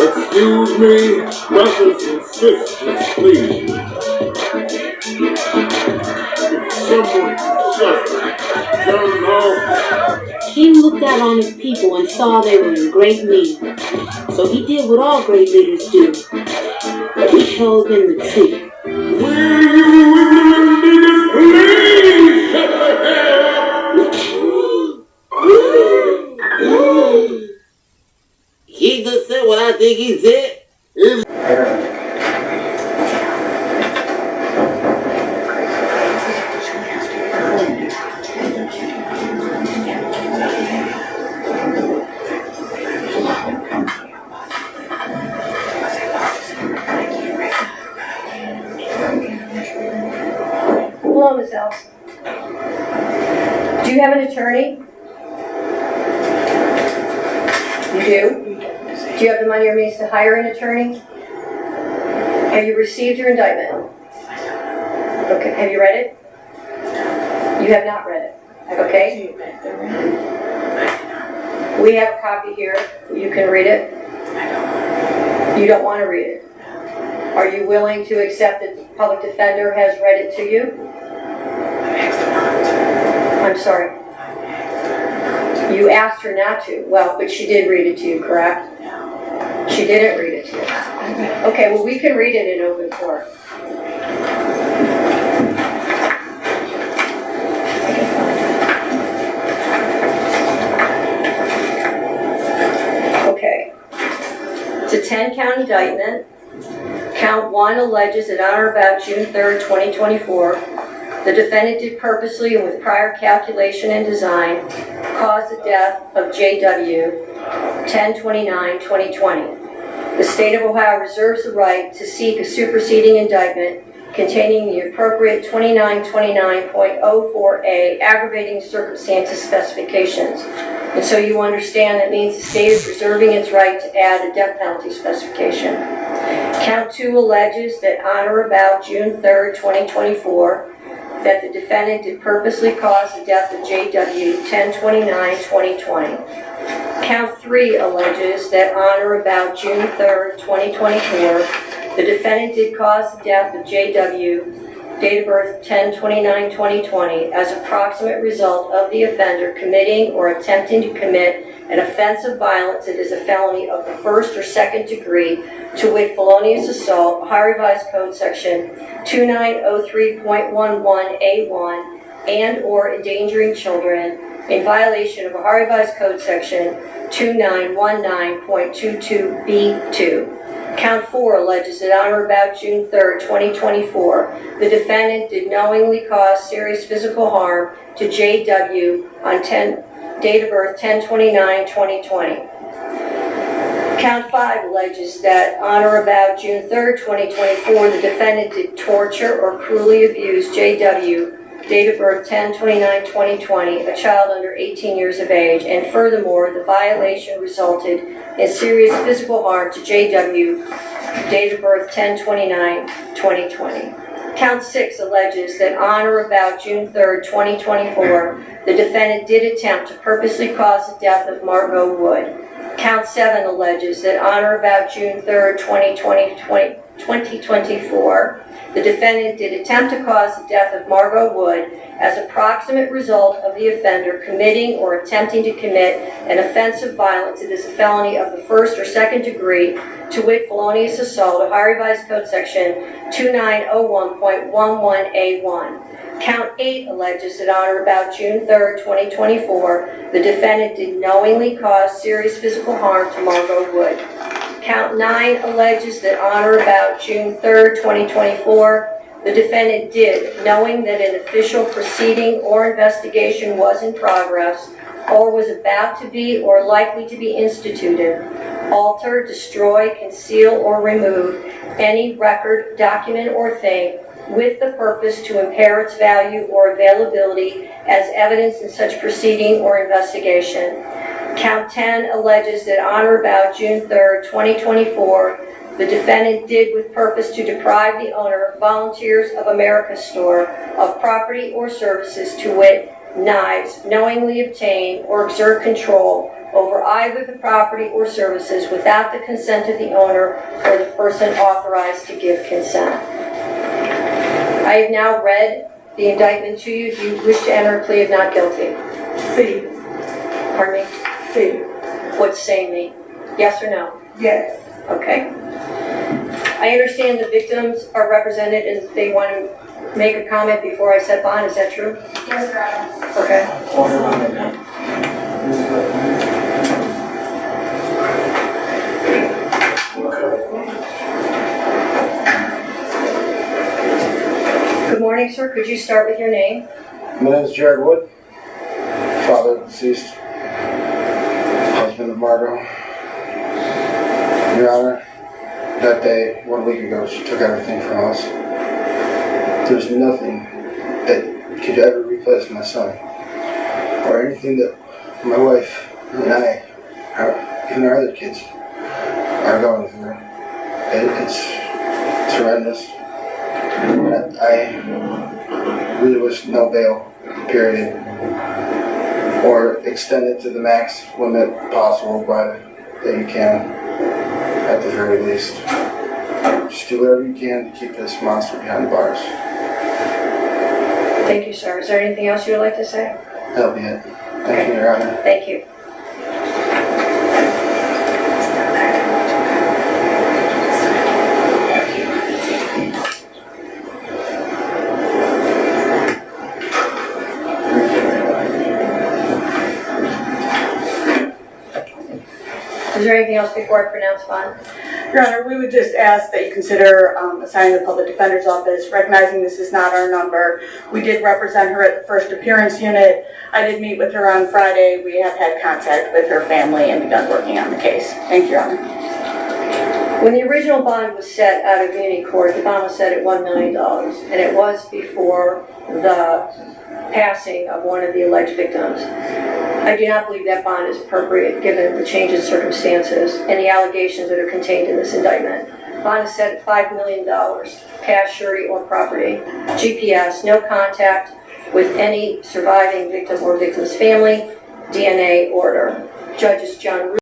Excuse me, brothers and sisters, please. Someone just turn off. King looked out on his people and saw they were in great need. So he did what all great leaders do. He told them the truth. Will you ignorant niggas please shut the hell up? He just said what I think he said. Hello, Ms. Ellis. Do you have an attorney? You do? Do you have the money or means to hire an attorney? Have you received your indictment? Okay, have you read it? You have not read it. Okay. We have a copy here. You can read it. You don't want to read it. Are you willing to accept that the public defender has read it to you? I'm sorry. You asked her not to. Well, but she did read it to you, correct? She didn't read it to you. Okay, well, we can read it in open court. Okay. It's a 10-count indictment. Count 1 alleges that on or about June 3rd, 2024, the defendant did purposely and with prior calculation and design cause the death of J.W. 10/29/2020. The state of Ohio reserves the right to seek a superseding indictment containing the appropriate 2929.04a aggravating circumstances specifications. And so you understand that means the state is reserving its right to add a death penalty specification. Count 2 alleges that on or about June 3rd, 2024, that the defendant did purposely cause the death of J.W. 10/29/2020. Count 3 alleges that on or about June 3rd, 2024, the defendant did cause the death of J.W., date of birth 10/29/2020, as a proximate result of the offender committing or attempting to commit an offense of violence that is a felony of the first or second degree, to wit, felonious assault, Ohio Revised Code Section 2903.11A1, and or endangering children in violation of Ohio Revised Code Section 2919.22B2. Count 4 alleges that on or about June 3rd, 2024, the defendant did knowingly cause serious physical harm to J.W. on date of birth 10/29/2020. Count 5 alleges that on or about June 3rd, 2024, the defendant did torture or cruelly abuse J.W., date of birth 10/29/2020, a child under 18 years of age, and furthermore, the violation resulted in serious physical harm to J.W., date of birth 10/29/2020. Count 6 alleges that on or about June 3rd, 2024, the defendant did attempt to purposely cause the death of Margot Wood. Count 7 alleges that on or about June 3rd, 2024, the defendant did attempt to cause the death of Margot Wood as a proximate result of the offender committing or attempting to commit an offense of violence that is a felony of the first or second degree, to wit, felonious assault, Ohio Revised Code Section 2901.11A1. Count 8 alleges that on or about June 3rd, 2024, the defendant did knowingly cause serious physical harm to Margot Wood. Count 9 alleges that on or about June 3rd, 2024, the defendant did, knowing that an official proceeding or investigation was in progress or was about to be or likely to be instituted, alter, destroy, conceal, or remove any record, document, or thing with the purpose to impair its value or availability as evidence in such proceeding or investigation. Count 10 alleges that on or about June 3rd, 2024, the defendant did with purpose to deprive the owner, Volunteers of America store, of property or services, to wit, knives, knowingly obtain or exert control over either the property or services without the consent of the owner or the person authorized to give consent. I have now read the indictment to you. Do you wish to enter a plea of not guilty? C. Pardon me? C. What's saying me? Yes or no? Yes. Okay. I understand the victims are represented and they want to make a comment before I set bond. Is that true? Yes, Your Honor. Okay. Good morning, sir. Could you start with your name? My name is Jared Wood, father of deceased, husband of Margot. Your Honor, that day, 1 week ago, she took everything from us. There's nothing that could ever replace my son, or anything that my wife and I, even our other kids, are going through. It's horrendous. I really wish no bail, period, or extend it to the max limit possible that you can, at the very least. Just do whatever you can to keep this monster behind bars. Thank you, sir. Is there anything else you would like to say? That'll be it. Thank you, Your Honor. Thank you. Is there anything else before I pronounce bond? Your Honor, we would just ask that you consider assigning the public defender's office, recognizing this is not our number. We did represent her at the first appearance unit. I did meet with her on Friday. We have had contact with her family and begun working on the case. Thank you, Your Honor. When the original bond was set out of Muni Court, the bond was set at $1 million, and it was before the passing of one of the alleged victims. I do not believe that bond is appropriate given the change in circumstances and the allegations that are contained in this indictment. Bond is set at $5 million, cash, surety, or property. GPS, no contact with any surviving victim or victim's family. DNA order. Judges John